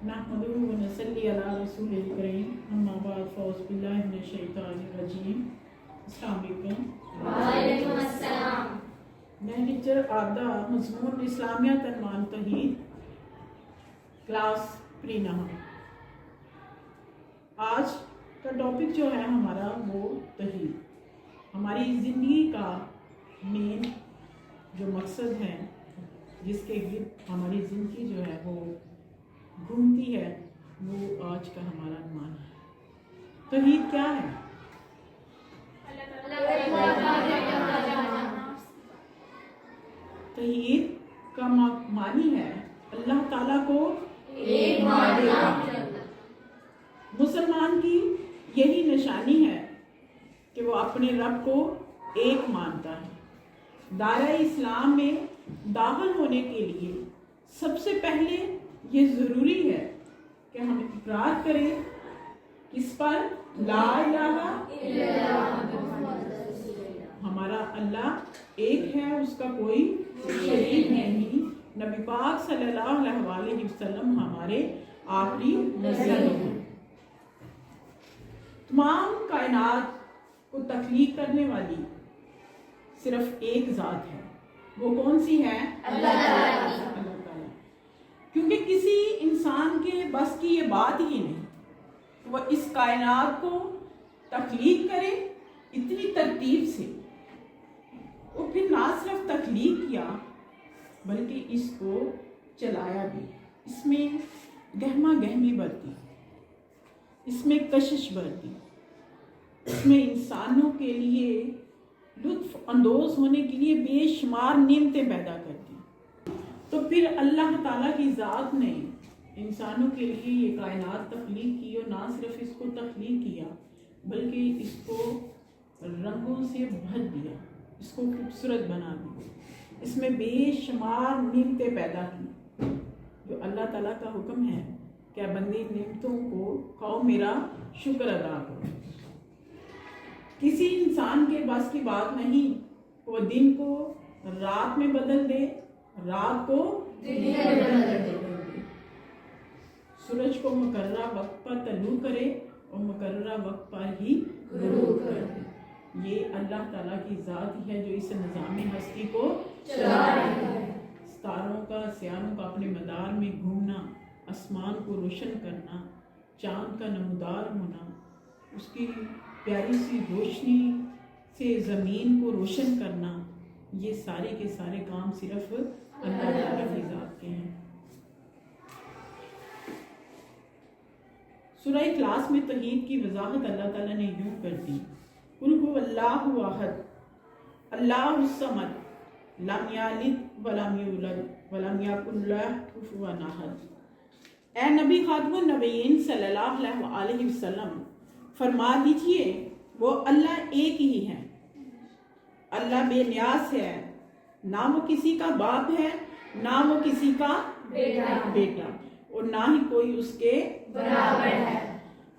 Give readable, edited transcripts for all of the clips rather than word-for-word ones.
نحمده ونصلي على رسول الکریم اما بعد فاعوذ باللہ من الشیطان الرجیم۔ السلام علیکم۔ وعلیکم السلام۔ میں ٹیچر عابدہ، مضمون اسلامیات عنوان توحید، کلاس پری نہا۔ آج کا ٹاپک جو ہے ہمارا وہ توحید، ہماری زندگی کا مین جو مقصد ہے جس کے گرد ہماری زندگی جو ہے وہ گھومتی ہے، وہ آج کا ہمارا عنوان ہے۔ توحید کیا ہے؟ توحید کا معنی ہے اللہ تعالیٰ کو ایک ماننا۔ مسلمان کی یہی نشانی ہے کہ وہ اپنے رب کو ایک مانتا ہے۔ دائرہ اسلام میں داخل ہونے کے لیے سب سے پہلے یہ ضروری ہے کہ ہم اقرار کریں کس پر؟ لا الہ الا اللہ، ہمارا اللہ ایک ہے، اس کا کوئی شریک نہیں۔ نبی پاک صلی اللہ علیہ وسلم ہمارے آخری نبی ہیں۔ تمام کائنات کو تخلیق کرنے والی صرف ایک ذات ہے، وہ کون سی ہے؟ اللہ تعالیٰ۔ کیونکہ کسی انسان کے بس کی یہ بات ہی نہیں وہ اس کائنات کو تخلیق کرے اتنی ترتیب سے، اور پھر نہ صرف تخلیق کیا بلکہ اس کو چلایا بھی۔ اس میں گہما گہمی برتی، اس میں کشش برتی، اس میں انسانوں کے لیے لطف اندوز ہونے کے لیے بے شمار نعمتیں پیدا کرتی۔ تو پھر اللہ تعالیٰ کی ذات نے انسانوں کے لیے یہ کائنات تخلیق کی، اور نہ صرف اس کو تخلیق کیا بلکہ اس کو رنگوں سے بھر دیا، اس کو خوبصورت بنا دیا، اس میں بے شمار نعمتیں پیدا کی۔ جو اللہ تعالیٰ کا حکم ہے کہ بندے نعمتوں کو کھاؤ، میرا شکر ادا کرو۔ کسی انسان کے بس کی بات نہیں وہ دن کو رات میں بدل دے، رات کو دن میں بدل دے، سورج کو مقررہ وقت پر طلوع کرے اور مقررہ وقت پر ہی غروب کر دے۔ یہ اللہ تعالیٰ کی ذات ہی ہے جو اس نظام ہستی کو چلا رہی ہے۔ ستاروں کا، سیاروں کا اپنے مدار میں گھومنا، آسمان کو روشن کرنا، چاند کا نمودار ہونا، اس کی پیاری سی روشنی سے زمین کو روشن کرنا، یہ سارے کے سارے کام صرف اللہ تعالیٰ کی ذات کے ہیں۔ سورہ اخلاص میں توحید کی وضاحت اللہ تعالیٰ نے یوں کر دی: قل هو اللہ احد اللہ الصمد لم یلد ولم یولد ولم یکن لہ کفوا احد۔ اے نبی خاتم النبیین صلی اللہ علیہ وسلم، فرما دیجئے وہ اللہ ایک ہی ہے، اللہ بے نیاز ہے، نہ وہ کسی کا باپ ہے، نہ وہ کسی کا بیٹا، اور نہ ہی کوئی اس کے برابر ہے۔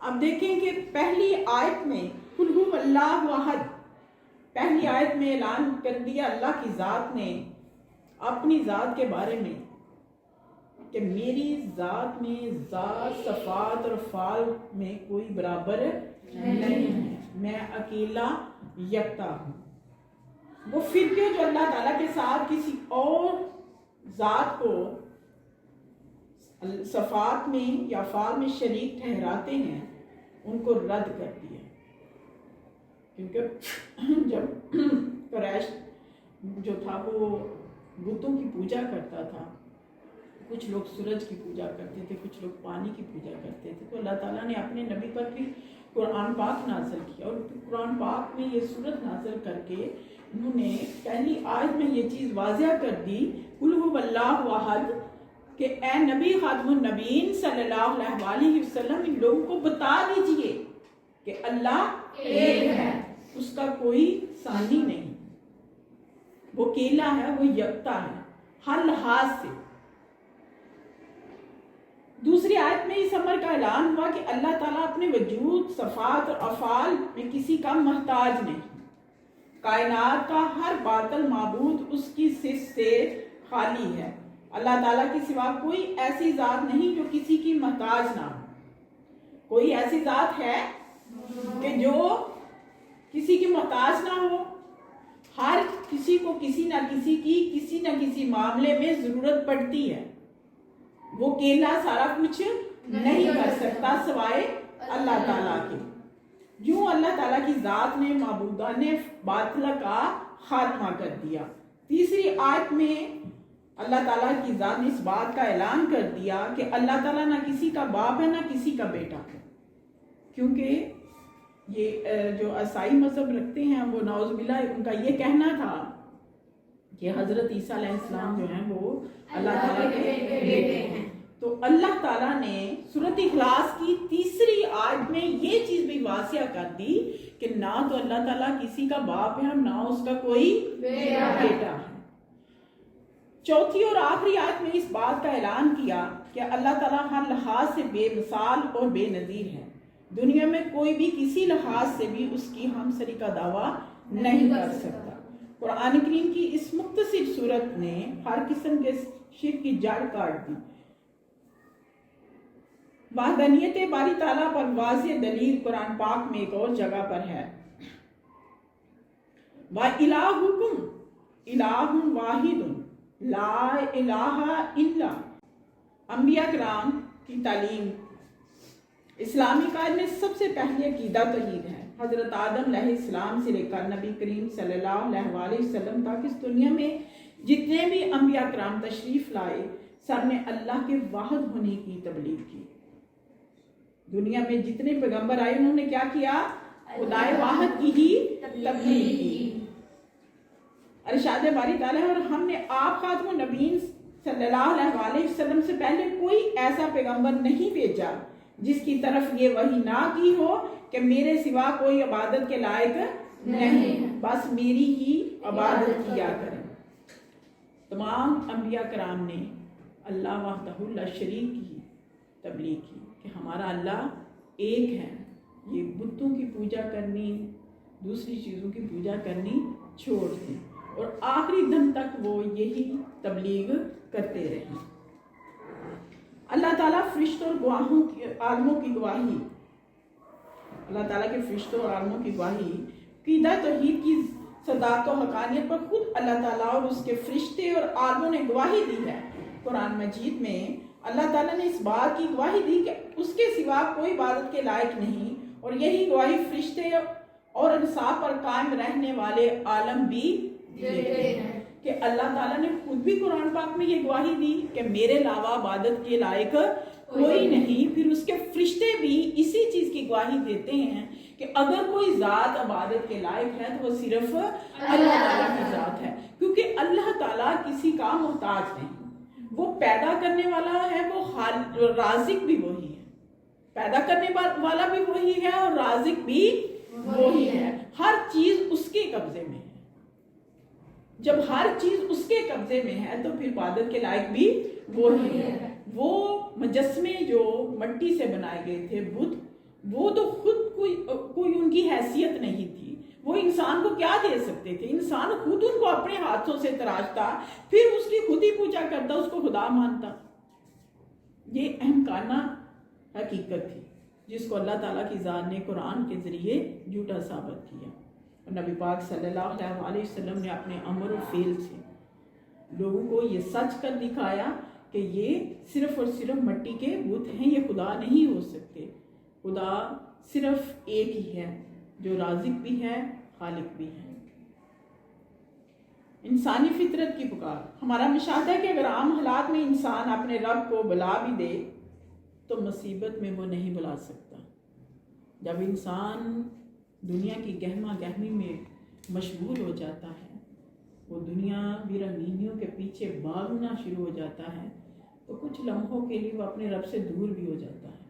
اب دیکھیں کہ پہلی آیت میں قل هو اللہ احد، پہلی آیت میں اعلان کر دیا اللہ کی ذات نے اپنی ذات کے بارے میں کہ میری ذات میں ذات، صفات اور افعال میں کوئی برابر نہیں ہے، میں اکیلا یکتا ہوں۔ وہ فرقے جو اللہ تعالیٰ کے ساتھ کسی اور ذات کو صفات میں یا افعال میں شریک ٹھہراتے ہیں، ان کو رد کر دیا۔ کیونکہ جب قریش جو تھا وہ بتوں کی پوجا کرتا تھا، کچھ لوگ سورج کی پوجا کرتے تھے، کچھ لوگ پانی کی پوجا کرتے تھے، تو اللہ تعالیٰ نے اپنے نبی پر بھی قرآن پاک نازل کیا، اور قرآن پاک میں یہ سورت نازل کر کے انہوں نے پہلی آیت میں یہ چیز واضح کر دی: قل هو اللہ احد، کہ اے نبی خاتم النبیین صلی اللہ علیہ وسلم ان لوگوں کو بتا دیجئے کہ اللہ ایک ہے، اس کا کوئی ثانی نہیں، وہ اکیلا ہے، وہ یکتا ہے ہر لحاظ سے۔ دوسری آیت میں اس امر کا اعلان ہوا کہ اللہ تعالیٰ اپنے وجود، صفات اور افعال میں کسی کا محتاج نہیں، کائنات کا ہر باطل معبود اس کی صفت سے خالی ہے، اللہ تعالیٰ کے سوا کوئی ایسی ذات نہیں جو کسی کی محتاج نہ ہو. کوئی ایسی ذات ہے کہ جو کسی کی محتاج نہ ہو؟ ہر کسی کو کسی نہ کسی معاملے میں ضرورت پڑتی ہے. وہ اکیلا سارا کچھ نہیں کر سکتا سوائے اللہ تعالیٰ کے. یوں اللہ تعالیٰ کی ذات نے معبودان باطل کا خاتمہ کر دیا. تیسری آیت میں اللہ تعالیٰ کی ذات نے اس بات کا اعلان کر دیا کہ اللہ تعالیٰ نہ کسی کا باپ ہے نہ کسی کا بیٹا ہے. کیونکہ یہ جو عیسائی مذہب رکھتے ہیں وہ نعوذ باللہ ان کا یہ کہنا تھا کہ حضرت عیسیٰ علیہ السلام جو ہیں وہ اللہ تعالیٰ کے بیٹے ہیں. تو اللہ تعالیٰ نے سورۃ اخلاص کی تیسری آیت میں یہ چیز بھی واضح کر دی کہ نہ تو اللہ تعالیٰ کسی کا باپ ہے اور نہ اس کا کوئی بیٹا ہے. چوتھی اور آخری آیت میں اس بات کا اعلان کیا کہ اللہ تعالیٰ ہر لحاظ سے بے مثال اور بے نظیر ہے. دنیا میں کوئی بھی کسی لحاظ سے بھی اس کی ہمسری کا دعویٰ نہیں کر سکتا. قرآن کریم کی اس مختصر صورت نے ہر قسم کے شرک کی جڑ کاٹ دی. وحدانیت باری تعالیٰ پر واضح دلیل قرآن پاک میں ایک اور جگہ پر ہے. وَإِلَٰهُكُمْ إِلَٰهٌ وَاحِدٌ لَا إِلَٰهَ إِلَّا. انبیاء کرام کی تعلیم اسلامی قائد میں سب سے پہلی عقیدہ توحید ہے. حضرت آدم علیہ السلام سے لے کر نبی کریم صلی اللہ علیہ وسلم تک اس دنیا میں جتنے بھی انبیاء کرام تشریف لائے سب نے اللہ کے واحد ہونے کی تبلیغ کی. دنیا میں جتنے پیغمبر آئے انہوں نے کیا کیا؟ خدائے واحد کی ہی تبلیغ کی. ارشاد باری تعالیٰ اور ہم نے آپ خاتم النبیین صلی اللہ علیہ وسلم سے پہلے کوئی ایسا پیغمبر نہیں بھیجا جس کی طرف یہ وحی نہ کی ہو کہ میرے سوا کوئی عبادت کے لائق نہیں، بس میری ہی عبادت کیا کریں. تمام انبیاء کرام نے اللہ وحدہ لا شریک کی تبلیغ کی کہ ہمارا اللہ ایک ہے. یہ بتوں کی پوجا کرنی، دوسری چیزوں کی پوجا کرنی چھوڑ دیں، اور آخری دم تک وہ یہی تبلیغ کرتے رہے. اللہ تعالیٰ فرشتوں اور گواہوں کی عالموں کی گواہی، اللہ تعالیٰ کے فرشتوں اور عالموں کی گواہی عقیدہ توحید کی صداقت و حقانیت پر خود اللہ تعالیٰ اور اس کے فرشتے اور عالموں نے گواہی دی ہے. قرآن مجید میں اللہ تعالیٰ نے اس بات کی گواہی دی کہ اس کے سوا کوئی عبادت کے لائق نہیں، اور یہی گواہی فرشتے اور انصاف پر قائم رہنے والے عالم بھی دیتے ہیں کہ اللہ تعالیٰ نے خود بھی قرآن پاک میں یہ گواہی دی کہ میرے علاوہ عبادت کے لائق کوئی نہیں. پھر اس کے فرشتے بھی اسی چیز کی گواہی دیتے ہیں کہ اگر کوئی ذات عبادت کے لائق ہے تو وہ صرف اللہ تعالیٰ کی ذات ہے، کیونکہ اللہ تعالیٰ کسی کا محتاج نہیں. وہ پیدا کرنے والا ہے، وہ رازق بھی وہی ہے، پیدا کرنے والا بھی وہی ہے اور رازق بھی وہی ہے. ہر چیز اس کے قبضے میں ہے. جب ہر چیز اس کے قبضے میں ہے تو پھر عبادت کے لائق بھی وہی ہے. وہ مجسمے جو مٹی سے بنائے گئے تھے بت، وہ تو خود کوئی ان کی حیثیت نہیں تھی. وہ انسان کو کیا دے سکتے تھے؟ انسان خود ان کو اپنے ہاتھوں سے تراشتا، پھر اس کی خود ہی پوجا کرتا، اس کو خدا مانتا. یہ اہم کارنہ حقیقت تھی جس کو اللہ تعالیٰ کی ذات نے قرآن کے ذریعے جھوٹا ثابت کیا. نبی پاک صلی اللہ علیہ وسلم نے اپنے امر و فعل سے لوگوں کو یہ سچ کر دکھایا کہ یہ صرف اور صرف مٹی کے بت ہیں، یہ خدا نہیں ہو سکتے. خدا صرف ایک ہی ہے جو رازق بھی ہے، خالق بھی ہے. انسانی فطرت کی پکار. ہمارا مشاہدہ ہے کہ اگر عام حالات میں انسان اپنے رب کو بلا بھی دے تو مصیبت میں وہ نہیں بلا سکتا. جب انسان دنیا کی گہما گہمی میں مشغول ہو جاتا ہے، وہ دنیا بھی رنگینیوں کے پیچھے بھاگنا شروع ہو جاتا ہے، تو کچھ لمحوں کے لیے وہ اپنے رب سے دور بھی ہو جاتا ہے.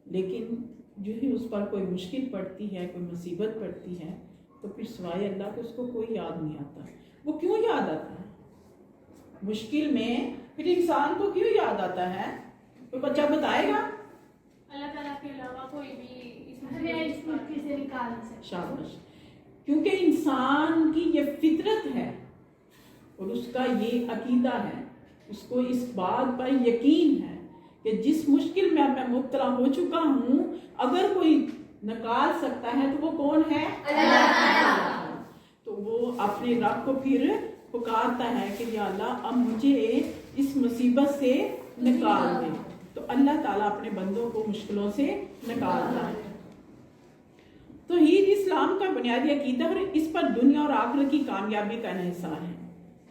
لیکن جو ہی اس پر کوئی مشکل پڑتی ہے، کوئی مصیبت پڑتی ہے، تو پھر سوائے اللہ کے اس کو کوئی یاد نہیں آتا. وہ کیوں یاد آتا ہے؟ مشکل میں پھر انسان کو کیوں یاد آتا ہے؟ کوئی بچہ بتائے گا؟ اللہ تعالیٰ کے علاوہ کوئی بھی اس ملک سے نکال نہیں سکتا. شاباش. کیونکہ انسان کی یہ فطرت ہے اور اس کا یہ عقیدہ ہے اس کو اس بات پر یقین ہے کہ جس مشکل میں میں مبتلا ہو چکا ہوں، اگر کوئی نکال سکتا ہے تو وہ کون ہے؟ اللہ تعالیٰ۔ تو وہ اپنے رب کو پھر پکارتا ہے کہ یا اللہ اب مجھے اس مصیبت سے نکال دے، تو اللہ تعالیٰ اپنے بندوں کو مشکلوں سے نکالتا ہے۔ توحید اسلام کا بنیادی عقیدہ اور اس پر دنیا اور آخرت کی کامیابی کا انحصار ہے۔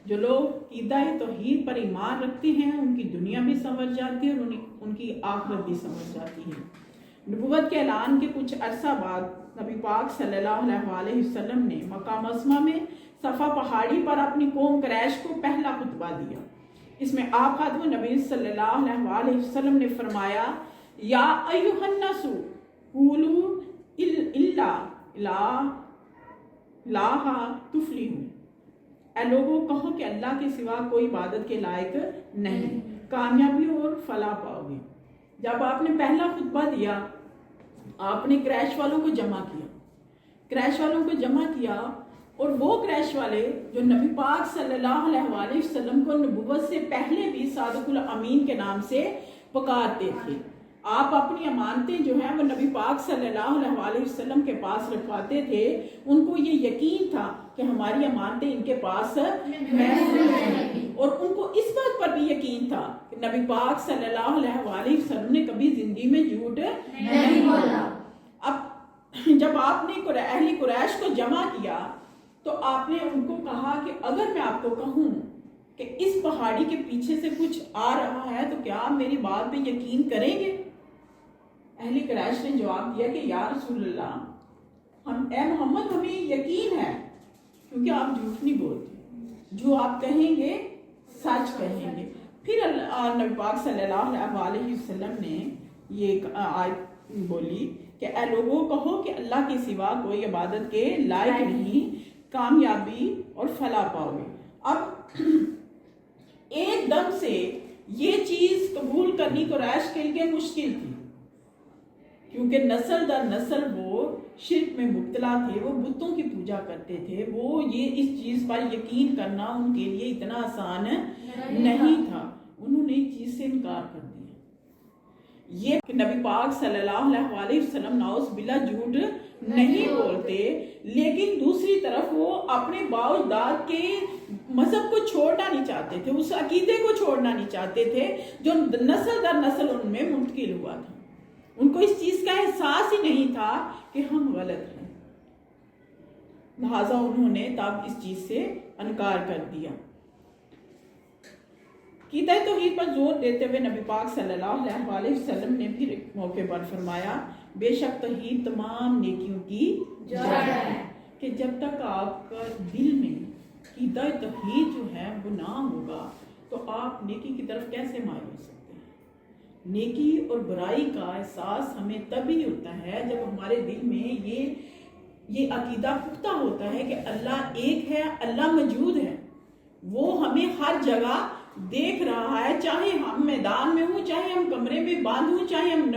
جو لوگ عقیدہ توحید پر ایمان رکھتے ہیں ان کی دنیا بھی سنور جاتی ہے اور ان کی آخرت بھی سنور جاتی ہے۔ نبوت کے اعلان کے کچھ عرصہ بعد نبی پاک صلی اللہ علیہ وسلم نے مکہ معظمہ میں صفا پہاڑی پر اپنی قوم قریش کو پہلا خطبہ دیا۔ اس میں آپ خاتم نبی صلی اللہ علیہ وسلم نے فرمایا، یا ایھا الناس قولوا الا تفلحوا، اے لوگوں کہو کہ اللہ کے سوا کوئی عبادت کے لائق نہیں، کامیابی اور فلاح پاؤ گے۔ جب آپ نے پہلا خطبہ دیا، آپ نے قریش والوں کو جمع کیا اور وہ قریش والے جو نبی پاک صلی اللہ علیہ وسلم کو نبوت سے پہلے بھی صادق الامین کے نام سے پکارتے تھے۔ آپ اپنی امانتیں جو ہیں وہ نبی پاک صلی اللہ علیہ وسلم کے پاس رکھواتے تھے۔ ان کو یہ یقین تھا کہ ہماری امانتیں ان کے پاس محفوظ ہیں، اور ان کو اس بات پر بھی یقین تھا کہ نبی پاک صلی اللہ علیہ وسلم نے کبھی زندگی میں جھوٹ نہیں بولا۔ اب جب آپ نے اہل قریش کو جمع کیا تو آپ نے ان کو کہا کہ اگر میں آپ کو کہوں کہ اس پہاڑی کے پیچھے سے کچھ آ رہا ہے تو کیا آپ میری بات پہ یقین کریں گے؟ اہل قریش نے جواب دیا کہ یا رسول اللہ، اے محمد ہمیں یقین ہے، کیونکہ آپ جھوٹ نہیں بولتے، جو آپ کہیں گے سچ کہیں گے۔ پھر نبی پاک صلی اللہ علیہ وسلم نے یہ آیت بولی کہ اے لوگوں کہو کہ اللہ کے سوا کوئی عبادت کے لائق نہیں، کامیابی اور فلاح پاؤ گے۔ اب ایک دم سے یہ چیز قبول کرنی قریش کے لیے مشکل تھی، کیونکہ نسل در نسل وہ شرک میں مبتلا تھے، وہ بتوں کی پوجا کرتے تھے، وہ یہ اس چیز پر یقین کرنا ان کے لیے اتنا آسان نہیں تھا۔ انہوں نے اس چیز سے انکار کر دیا۔ یہ کہ نبی پاک صلی اللہ علیہ وسلم نعوذ باللہ جھوٹ نہیں بولتے، لیکن دوسری طرف وہ اپنے باء و اجداد کے مذہب کو چھوڑنا نہیں چاہتے تھے، اس عقیدے کو چھوڑنا نہیں چاہتے تھے جو نسل در نسل ان میں منتقل ہوا تھا۔ ان کو اس چیز کا احساس ہی نہیں تھا کہ ہم غلط ہیں، لہٰذا انہوں نے تب اس چیز سے انکار کر دیا۔ عقیدہ توحید پر زور دیتے ہوئے نبی پاک صلی اللہ علیہ وسلم نے بھی ایک موقع پر فرمایا، بے شک توحید تمام نیکیوں کی جڑ ہے، کہ جب تک آپ کا دل میں عقیدہ توحید جو ہے وہ نہ ہوگا تو آپ نیکی کی طرف کیسے مائل ہو سکتے ہیں؟ نیکی اور برائی کا احساس ہمیں تبھی ہوتا ہے جب ہمارے دل میں یہ عقیدہ پختہ ہوتا ہے کہ اللہ ایک ہے، اللہ موجود ہے، وہ ہمیں ہر جگہ دیکھ رہا ہے، چاہے ہم میدان میں ہوں، چاہے ہم کمرے میں بند ہوں، چاہے ہم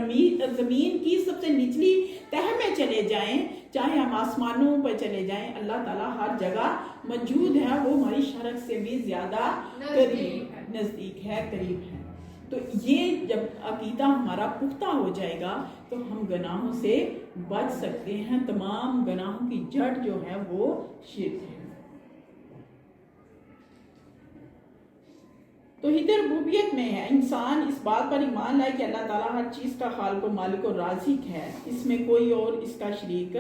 زمین کی سب سے نچلی تہ میں چلے جائیں، چاہے ہم آسمانوں پر چلے جائیں، اللہ تعالیٰ ہر جگہ موجود ہے، وہ ہماری شرک سے بھی زیادہ نزدیک ہے، قریب ہے۔ تو یہ جب عقیدہ ہمارا پختہ ہو جائے گا تو ہم گناہوں سے بچ سکتے ہیں۔ تمام گناہوں کی جڑ جو ہے وہ شرک ہے۔ توحید ربوبیت میں ہے انسان اس بات پر ایمان لائے کہ اللہ تعالیٰ ہر چیز کا خالق و مالک و رازق ہے، اس میں کوئی اور اس کا شریک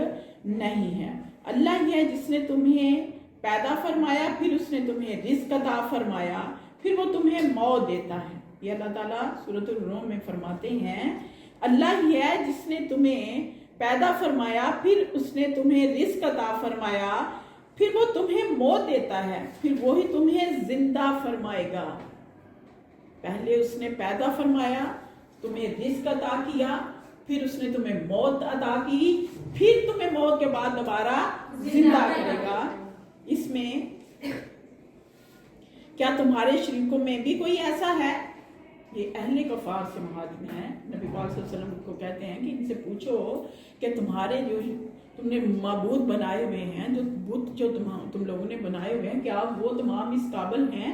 نہیں ہے۔ اللہ ہی ہے جس نے تمہیں پیدا فرمایا، پھر اس نے تمہیں رزق عطا فرمایا، پھر وہ تمہیں موت دیتا ہے۔ یہ اللہ تعالیٰ سورۃ الروم میں فرماتے ہیں، اللہ ہی ہے جس نے تمہیں پیدا فرمایا، پھر اس نے تمہیں رزق عطا فرمایا، پھر وہ تمہیں موت دیتا ہے، پھر وہی تمہیں زندہ فرمائے گا۔ پہلے اس نے پیدا فرمایا، تمہیں رزق عطا کیا، پھر اس نے تمہیں موت عطا کی، پھر تمہیں موت کے بعد دوبارہ زندہ کرے گا۔ اس میں کیا تمہارے شریکوں میں بھی کوئی ایسا ہے؟ یہ اہل کفار سے مخاطب ہیں، نبی پاک صلی اللہ علیہ وسلم کو کہتے ہیں کہ ان سے پوچھو کہ تمہارے جو تم نے معبود بنائے ہوئے ہیں، جو بت جو تم لوگوں نے بنائے ہوئے ہیں، کیا وہ تمام اس قابل ہیں؟